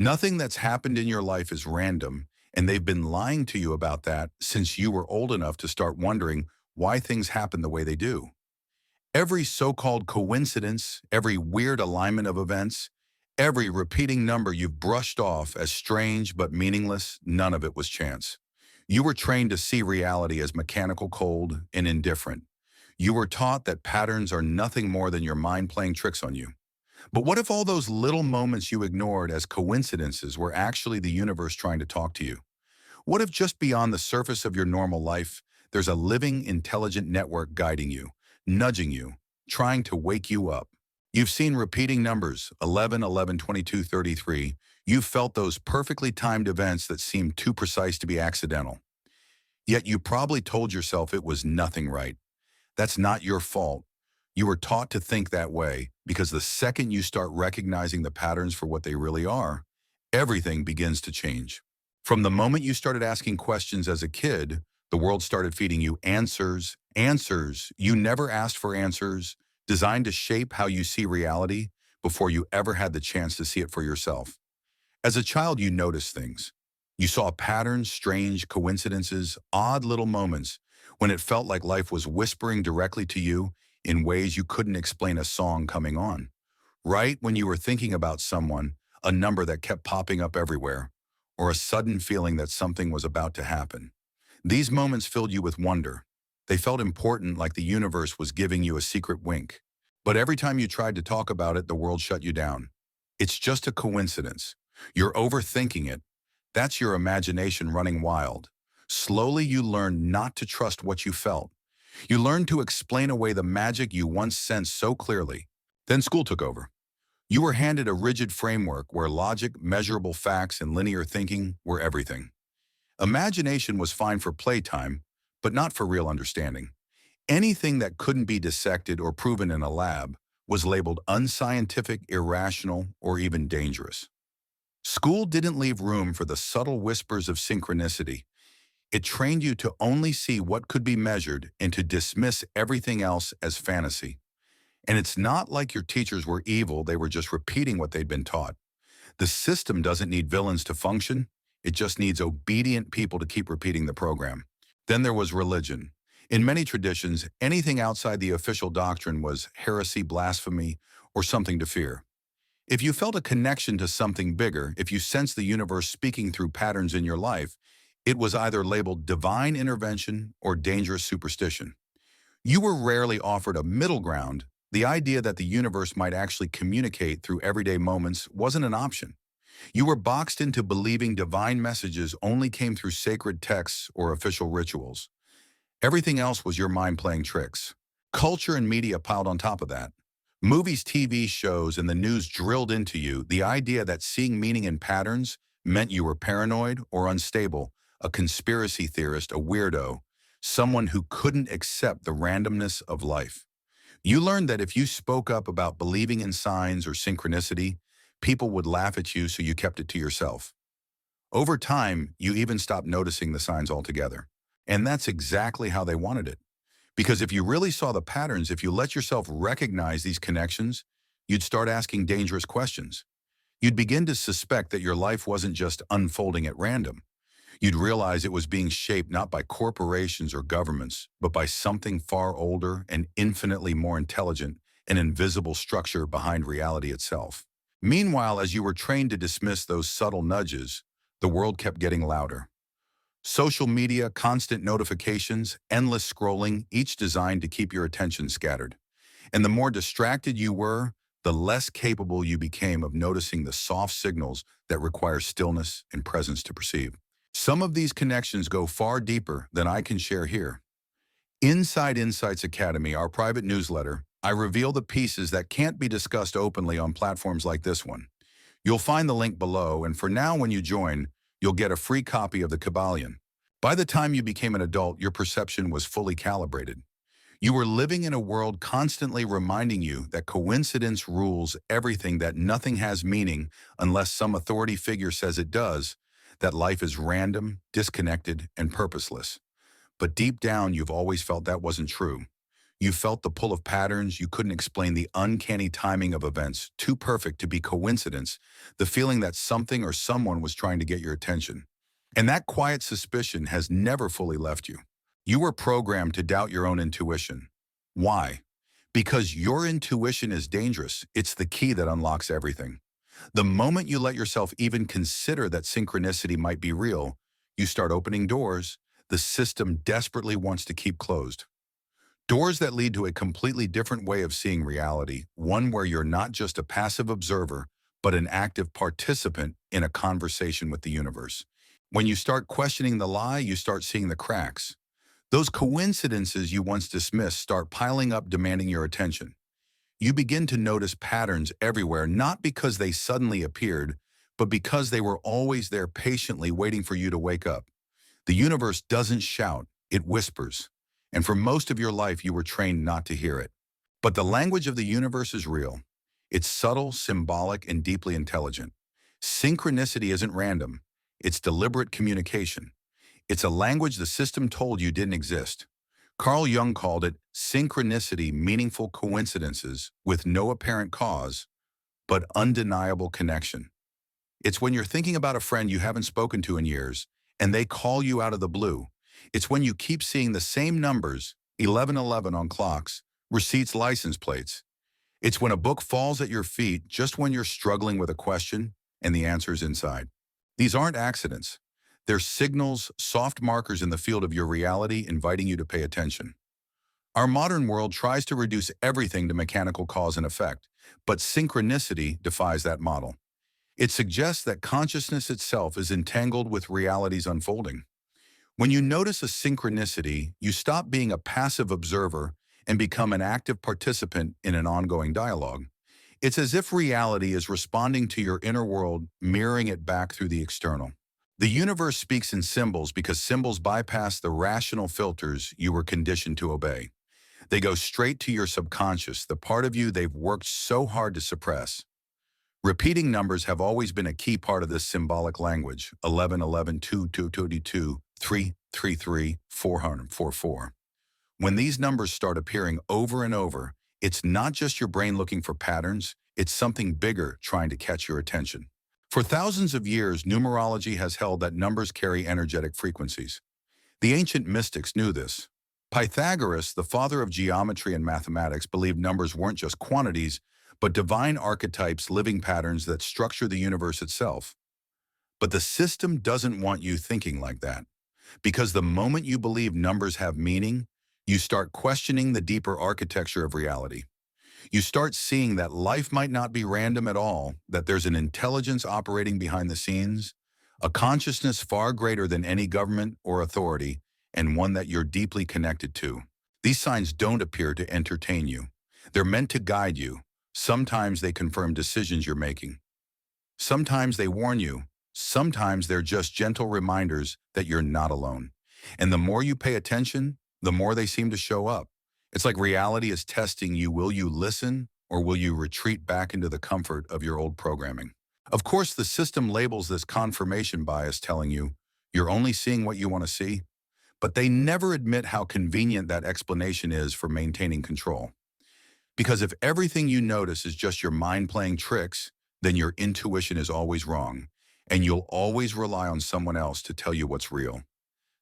Nothing that's happened in your life is random, and they've been lying to you about that since you were old enough to start wondering why things happen the way they do. Every so-called coincidence, every weird alignment of events, every repeating number you've brushed off as strange but meaningless, none of it was chance. You were trained to see reality as mechanical, cold, and indifferent. You were taught that patterns are nothing more than your mind playing tricks on you. But what if all those little moments you ignored as coincidences were actually the universe trying to talk to you? What if just beyond the surface of your normal life, there's a living, intelligent network guiding you, nudging you, trying to wake you up? You've seen repeating numbers, 11, 11, 22, 33. You've felt those perfectly timed events that seemed too precise to be accidental. Yet you probably told yourself it was nothing right. That's not your fault. You were taught to think that way because the second you start recognizing the patterns for what they really are, everything begins to change. From the moment you started asking questions as a kid, the world started feeding you answers, answers. You never asked for answers, designed to shape how you see reality before you ever had the chance to see it for yourself. As a child, you noticed things. You saw patterns, strange coincidences, odd little moments when it felt like life was whispering directly to you in ways you couldn't explain a song coming on. Right when you were thinking about someone, a number that kept popping up everywhere, or a sudden feeling that something was about to happen. These moments filled you with wonder. They felt important, like the universe was giving you a secret wink. But every time you tried to talk about it, the world shut you down. It's just a coincidence. You're overthinking it. That's your imagination running wild. Slowly you learned not to trust what you felt. You learned to explain away the magic you once sensed so clearly. Then school took over. You were handed a rigid framework where logic, measurable facts, and linear thinking were everything. Imagination was fine for playtime, but not for real understanding. Anything that couldn't be dissected or proven in a lab was labeled unscientific, irrational, or even dangerous. School didn't leave room for the subtle whispers of synchronicity. It trained you to only see what could be measured and to dismiss everything else as fantasy. And it's not like your teachers were evil, they were just repeating what they'd been taught. The system doesn't need villains to function, it just needs obedient people to keep repeating the program. Then there was religion. In many traditions, anything outside the official doctrine was heresy, blasphemy, or something to fear. If you felt a connection to something bigger, if you sensed the universe speaking through patterns in your life, it was either labeled divine intervention or dangerous superstition. You were rarely offered a middle ground. The idea that the universe might actually communicate through everyday moments wasn't an option. You were boxed into believing divine messages only came through sacred texts or official rituals. Everything else was your mind playing tricks. Culture and media piled on top of that. Movies, TV shows, and the news drilled into you the idea that seeing meaning in patterns meant you were paranoid or unstable, a conspiracy theorist, a weirdo, someone who couldn't accept the randomness of life. You learned that if you spoke up about believing in signs or synchronicity, people would laugh at you, so you kept it to yourself. Over time, you even stopped noticing the signs altogether. And that's exactly how they wanted it. Because if you really saw the patterns, if you let yourself recognize these connections, you'd start asking dangerous questions. You'd begin to suspect that your life wasn't just unfolding at random. You'd realize it was being shaped not by corporations or governments, but by something far older and infinitely more intelligent, an invisible structure behind reality itself. Meanwhile, as you were trained to dismiss those subtle nudges, the world kept getting louder. Social media, constant notifications, endless scrolling, each designed to keep your attention scattered. And the more distracted you were, the less capable you became of noticing the soft signals that require stillness and presence to perceive. Some of these connections go far deeper than I can share here. Inside Insights Academy, our private newsletter, I reveal the pieces that can't be discussed openly on platforms like this one. You'll find the link below, and for now, when you join, you'll get a free copy of the Kabbalion. By the time you became an adult, your perception was fully calibrated. You were living in a world constantly reminding you that coincidence rules everything, that nothing has meaning unless some authority figure says it does, that life is random, disconnected, and purposeless. But deep down, you've always felt that wasn't true. You felt the pull of patterns. You couldn't explain the uncanny timing of events, too perfect to be coincidence, the feeling that something or someone was trying to get your attention. And that quiet suspicion has never fully left you. You were programmed to doubt your own intuition. Why? Because your intuition is dangerous. It's the key that unlocks everything. The moment you let yourself even consider that synchronicity might be real, you start opening doors the system desperately wants to keep closed. Doors that lead to a completely different way of seeing reality, one where you're not just a passive observer, but an active participant in a conversation with the universe. When you start questioning the lie, you start seeing the cracks. Those coincidences you once dismissed start piling up, demanding your attention. You begin to notice patterns everywhere, not because they suddenly appeared, but because they were always there patiently waiting for you to wake up. The universe doesn't shout, it whispers. And for most of your life, you were trained not to hear it. But the language of the universe is real. It's subtle, symbolic, and deeply intelligent. Synchronicity isn't random. It's deliberate communication. It's a language the system told you didn't exist. Carl Jung called it synchronicity, meaningful coincidences with no apparent cause, but undeniable connection. It's when you're thinking about a friend you haven't spoken to in years, and they call you out of the blue. It's when you keep seeing the same numbers, 1111 on clocks, receipts, license plates. It's when a book falls at your feet just when you're struggling with a question, and the answer's inside. These aren't accidents. They're signals, soft markers in the field of your reality inviting you to pay attention. Our modern world tries to reduce everything to mechanical cause and effect, but synchronicity defies that model. It suggests that consciousness itself is entangled with reality's unfolding. When you notice a synchronicity, you stop being a passive observer and become an active participant in an ongoing dialogue. It's as if reality is responding to your inner world, mirroring it back through the external. The universe speaks in symbols because symbols bypass the rational filters you were conditioned to obey. They go straight to your subconscious, the part of you they've worked so hard to suppress. Repeating numbers have always been a key part of this symbolic language: 11, 11, 2, 2, 22, 3, 3, 3, 4, 4. When these numbers start appearing over and over, it's not just your brain looking for patterns, it's something bigger trying to catch your attention. For thousands of years, numerology has held that numbers carry energetic frequencies. The ancient mystics knew this. Pythagoras, the father of geometry and mathematics, believed numbers weren't just quantities, but divine archetypes, living patterns that structure the universe itself. But the system doesn't want you thinking like that. Because the moment you believe numbers have meaning, you start questioning the deeper architecture of reality. You start seeing that life might not be random at all, that there's an intelligence operating behind the scenes, a consciousness far greater than any government or authority, and one that you're deeply connected to. These signs don't appear to entertain you. They're meant to guide you. Sometimes they confirm decisions you're making. Sometimes they warn you. Sometimes they're just gentle reminders that you're not alone. And the more you pay attention, the more they seem to show up. It's like reality is testing you. Will you listen, or will you retreat back into the comfort of your old programming? Of course, the system labels this confirmation bias, telling you you're only seeing what you want to see, but they never admit how convenient that explanation is for maintaining control. Because if everything you notice is just your mind playing tricks, then your intuition is always wrong, and you'll always rely on someone else to tell you what's real.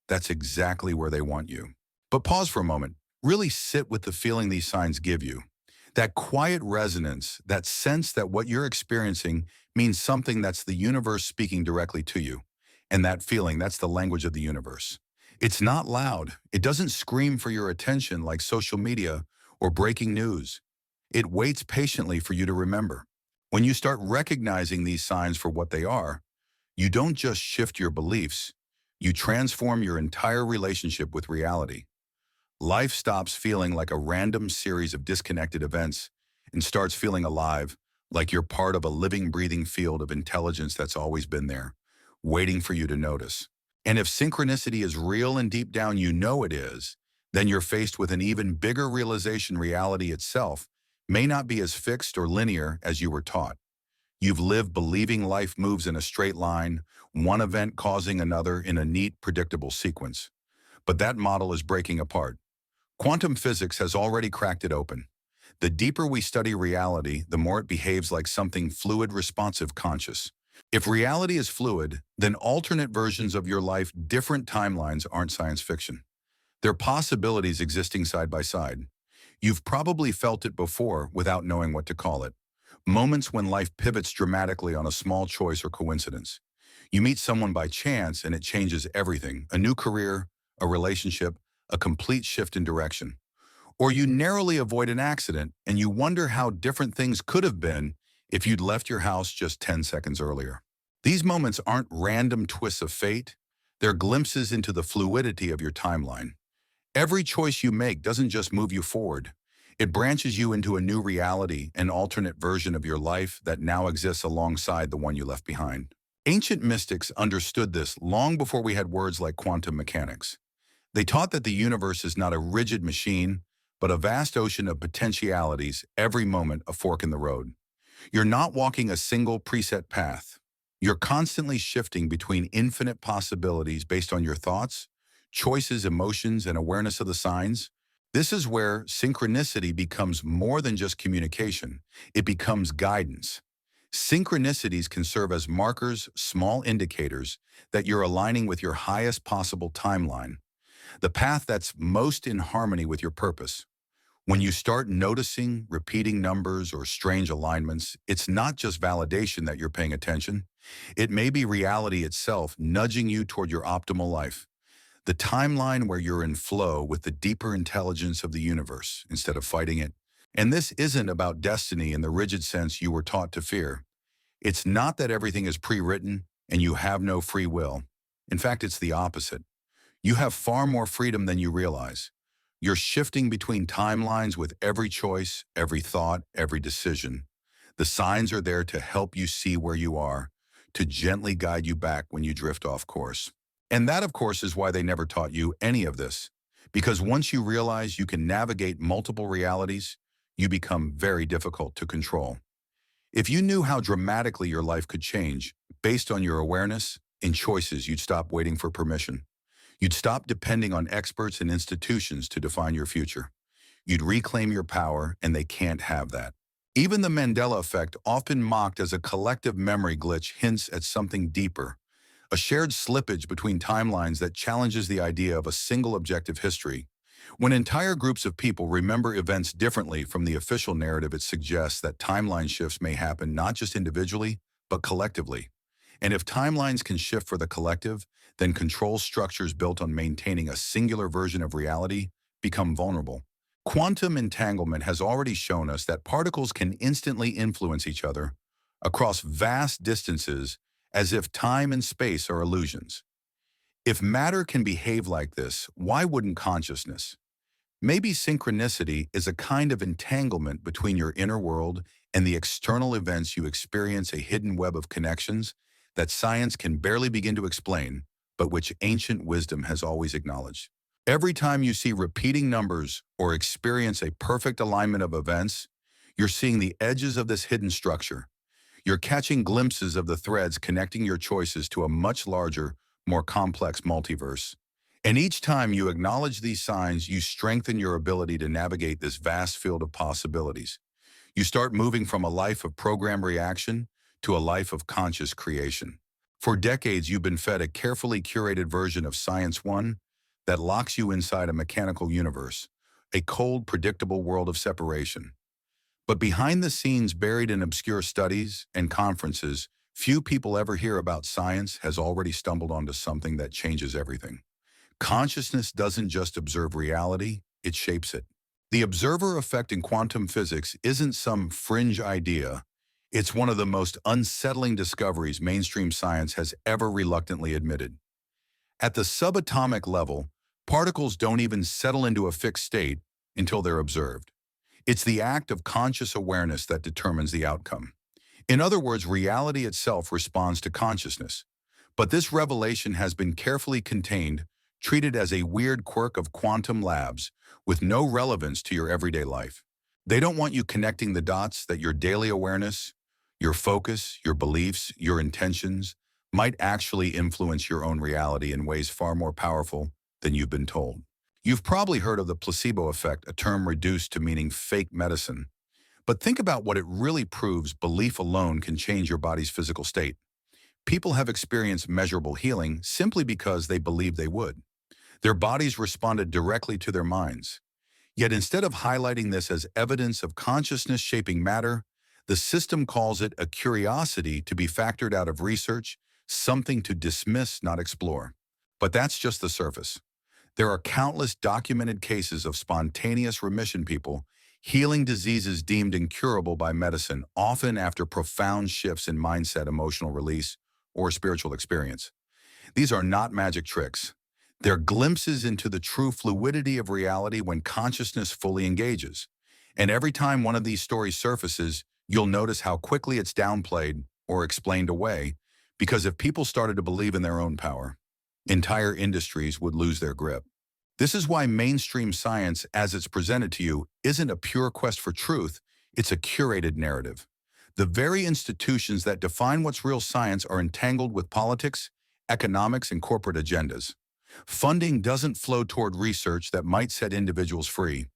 That's exactly where they want you. But pause for a moment. Really sit with the feeling these signs give you. That quiet resonance, that sense that what you're experiencing means something, that's the universe speaking directly to you. And that feeling, that's the language of the universe. It's not loud. It doesn't scream for your attention like social media or breaking news. It waits patiently for you to remember. When you start recognizing these signs for what they are, you don't just shift your beliefs, you transform your entire relationship with reality. Life stops feeling like a random series of disconnected events and starts feeling alive, like you're part of a living, breathing field of intelligence that's always been there, waiting for you to notice. And if synchronicity is real and deep down you know it is, then you're faced with an even bigger realization: reality itself may not be as fixed or linear as you were taught. You've lived believing life moves in a straight line, one event causing another in a neat, predictable sequence. But that model is breaking apart. Quantum physics has already cracked it open. The deeper we study reality, the more it behaves like something fluid, responsive, conscious. If reality is fluid, then alternate versions of your life, different timelines, aren't science fiction. They're possibilities existing side by side. You've probably felt it before without knowing what to call it. Moments when life pivots dramatically on a small choice or coincidence. You meet someone by chance and it changes everything. A new career, a relationship, a complete shift in direction. Or you narrowly avoid an accident and you wonder how different things could have been if you'd left your house just 10 seconds earlier. These moments aren't random twists of fate. They're glimpses into the fluidity of your timeline. Every choice you make doesn't just move you forward. It branches you into a new reality, an alternate version of your life that now exists alongside the one you left behind. Ancient mystics understood this long before we had words like quantum mechanics. They taught that the universe is not a rigid machine, but a vast ocean of potentialities, every moment a fork in the road. You're not walking a single preset path. You're constantly shifting between infinite possibilities based on your thoughts, choices, emotions, and awareness of the signs. This is where synchronicity becomes more than just communication. It becomes guidance. Synchronicities can serve as markers, small indicators that you're aligning with your highest possible timeline, the path that's most in harmony with your purpose. When you start noticing repeating numbers or strange alignments, it's not just validation that you're paying attention. It may be reality itself nudging you toward your optimal life, the timeline where you're in flow with the deeper intelligence of the universe instead of fighting it. And this isn't about destiny in the rigid sense you were taught to fear. It's not that everything is pre-written and you have no free will. In fact, it's the opposite. You have far more freedom than you realize. You're shifting between timelines with every choice, every thought, every decision. The signs are there to help you see where you are, to gently guide you back when you drift off course. And that, of course, is why they never taught you any of this. Because once you realize you can navigate multiple realities, you become very difficult to control. If you knew how dramatically your life could change based on your awareness and choices, you'd stop waiting for permission. You'd stop depending on experts and institutions to define your future. You'd reclaim your power, and they can't have that. Even the Mandela effect, often mocked as a collective memory glitch, hints at something deeper, a shared slippage between timelines that challenges the idea of a single objective history. When entire groups of people remember events differently from the official narrative, it suggests that timeline shifts may happen not just individually, but collectively. And if timelines can shift for the collective, then control structures built on maintaining a singular version of reality become vulnerable. Quantum entanglement has already shown us that particles can instantly influence each other across vast distances as if time and space are illusions. If matter can behave like this, why wouldn't consciousness? Maybe synchronicity is a kind of entanglement between your inner world and the external events you experience, a hidden web of connections that science can barely begin to explain, but which ancient wisdom has always acknowledged. Every time you see repeating numbers or experience a perfect alignment of events, you're seeing the edges of this hidden structure. You're catching glimpses of the threads connecting your choices to a much larger, more complex multiverse. And each time you acknowledge these signs, you strengthen your ability to navigate this vast field of possibilities. You start moving from a life of program reaction to a life of conscious creation. For decades, you've been fed a carefully curated version of Science One that locks you inside a mechanical universe, a cold, predictable world of separation. But behind the scenes, buried in obscure studies and conferences, few people ever hear about science has already stumbled onto something that changes everything. Consciousness doesn't just observe reality, it shapes it. The observer effect in quantum physics isn't some fringe idea. It's one of the most unsettling discoveries mainstream science has ever reluctantly admitted. At the subatomic level, particles don't even settle into a fixed state until they're observed. It's the act of conscious awareness that determines the outcome. In other words, reality itself responds to consciousness. But this revelation has been carefully contained, treated as a weird quirk of quantum labs with no relevance to your everyday life. They don't want you connecting the dots that your daily awareness, your focus, your beliefs, your intentions might actually influence your own reality in ways far more powerful than you've been told. You've probably heard of the placebo effect, a term reduced to meaning fake medicine. But think about what it really proves: belief alone can change your body's physical state. People have experienced measurable healing simply because they believed they would. Their bodies responded directly to their minds. Yet instead of highlighting this as evidence of consciousness shaping matter, the system calls it a curiosity to be factored out of research, something to dismiss, not explore. But that's just the surface. There are countless documented cases of spontaneous remission people healing diseases deemed incurable by medicine, often after profound shifts in mindset, emotional release, or spiritual experience. These are not magic tricks. They're glimpses into the true fluidity of reality when consciousness fully engages. And every time one of these stories surfaces, you'll notice how quickly it's downplayed or explained away, because if people started to believe in their own power, entire industries would lose their grip. This is why mainstream science, as it's presented to you, isn't a pure quest for truth, it's a curated narrative. The very institutions that define what's real science are entangled with politics, economics, and corporate agendas. Funding doesn't flow toward research that might set individuals free.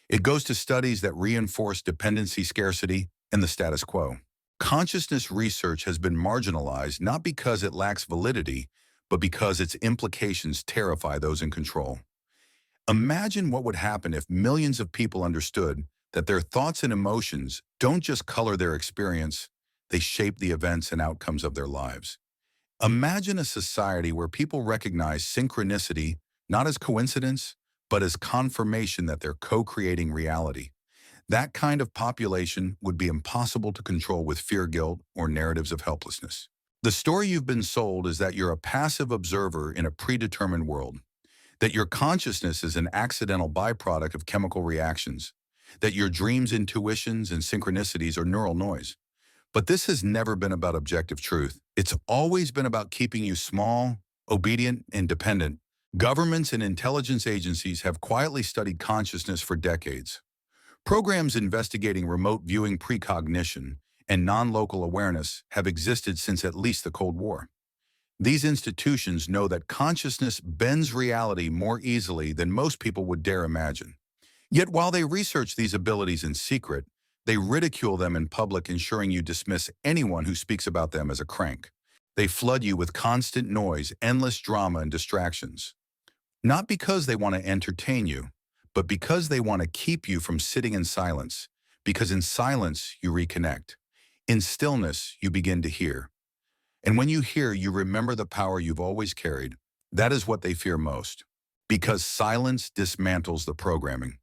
It goes to studies that reinforce dependency, scarcity, and the status quo. Consciousness research has been marginalized not because it lacks validity, but because its implications terrify those in control. Imagine what would happen if millions of people understood that their thoughts and emotions don't just color their experience, they shape the events and outcomes of their lives. Imagine a society where people recognize synchronicity not as coincidence, but as confirmation that they're co-creating reality. That kind of population would be impossible to control with fear, guilt, or narratives of helplessness. The story you've been sold is that you're a passive observer in a predetermined world, that your consciousness is an accidental byproduct of chemical reactions, that your dreams, intuitions, and synchronicities are neural noise. But this has never been about objective truth. It's always been about keeping you small, obedient, and dependent. Governments and intelligence agencies have quietly studied consciousness for decades. Programs investigating remote viewing, precognition, and non-local awareness have existed since at least the Cold War. These institutions know that consciousness bends reality more easily than most people would dare imagine. Yet while they research these abilities in secret, they ridicule them in public, ensuring you dismiss anyone who speaks about them as a crank. They flood you with constant noise, endless drama, and distractions. Not because they want to entertain you, but because they want to keep you from sitting in silence. Because in silence, you reconnect. In stillness, you begin to hear. And when you hear, you remember the power you've always carried. That is what they fear most. Because silence dismantles the programming.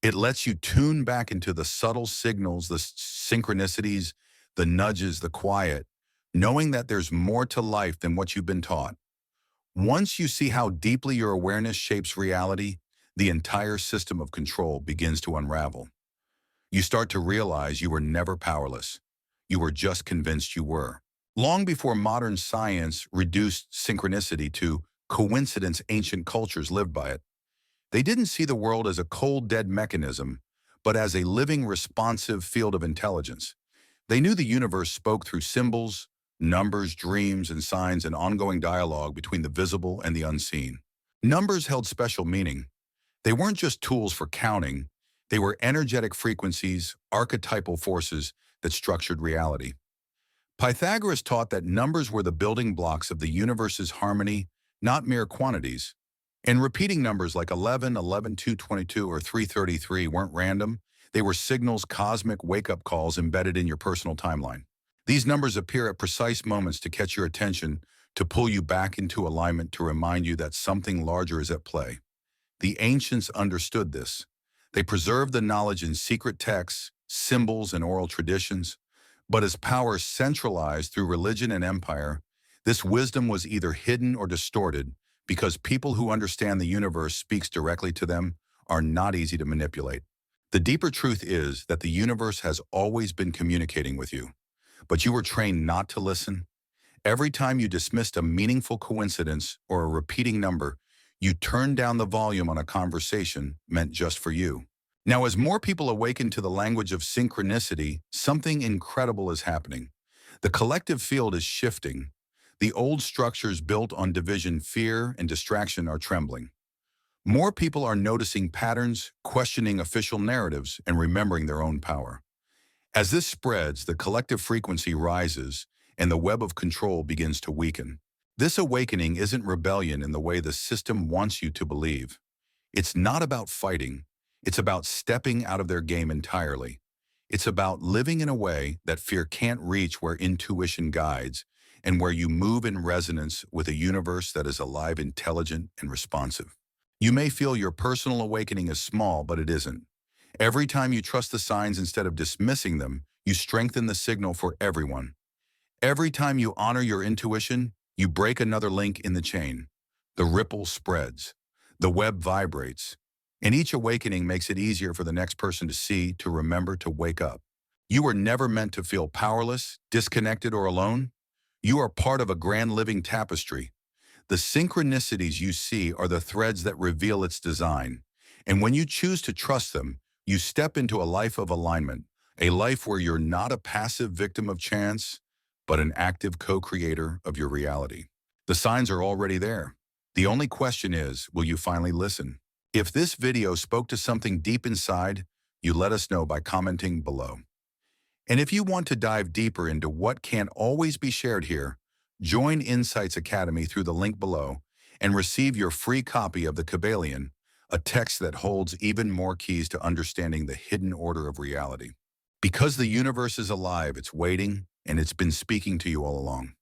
It lets you tune back into the subtle signals, the synchronicities, the nudges, the quiet, knowing that there's more to life than what you've been taught. Once you see how deeply your awareness shapes reality, the entire system of control begins to unravel. You start to realize you were never powerless. You were just convinced you were. Long before modern science reduced synchronicity to coincidence, ancient cultures lived by it. They didn't see the world as a cold, dead mechanism, but as a living, responsive field of intelligence. They knew the universe spoke through symbols, numbers, dreams, and signs, an ongoing dialogue between the visible and the unseen. Numbers held special meaning. They weren't just tools for counting. They were energetic frequencies, archetypal forces that structured reality. Pythagoras taught that numbers were the building blocks of the universe's harmony, not mere quantities. And repeating numbers like 11, 11, 222, or 333 weren't random. They were signals, cosmic wake-up calls embedded in your personal timeline. These numbers appear at precise moments to catch your attention, to pull you back into alignment, to remind you that something larger is at play. The ancients understood this. They preserved the knowledge in secret texts, symbols, and oral traditions. But as power centralized through religion and empire, this wisdom was either hidden or distorted, because people who understand the universe speaks directly to them are not easy to manipulate. The deeper truth is that the universe has always been communicating with you, but you were trained not to listen. Every time you dismissed a meaningful coincidence or a repeating number, you turned down the volume on a conversation meant just for you. Now, as more people awaken to the language of synchronicity, something incredible is happening. The collective field is shifting. The old structures built on division, fear, and distraction are trembling. More people are noticing patterns, questioning official narratives, and remembering their own power. As this spreads, the collective frequency rises, and the web of control begins to weaken. This awakening isn't rebellion in the way the system wants you to believe. It's not about fighting. It's about stepping out of their game entirely. It's about living in a way that fear can't reach, where intuition guides, and where you move in resonance with a universe that is alive, intelligent, and responsive. You may feel your personal awakening is small, but it isn't. Every time you trust the signs instead of dismissing them, you strengthen the signal for everyone. Every time you honor your intuition, you break another link in the chain. The ripple spreads. The web vibrates. And each awakening makes it easier for the next person to see, to remember, to wake up. You were never meant to feel powerless, disconnected, or alone. You are part of a grand living tapestry. The synchronicities you see are the threads that reveal its design. And when you choose to trust them, you step into a life of alignment, a life where you're not a passive victim of chance, but an active co-creator of your reality. The signs are already there. The only question is, will you finally listen? If this video spoke to something deep inside, you let us know by commenting below. And if you want to dive deeper into what can't always be shared here, join Insights Academy through the link below and receive your free copy of the Kabbalion, a text that holds even more keys to understanding the hidden order of reality. Because the universe is alive, it's waiting, and it's been speaking to you all along.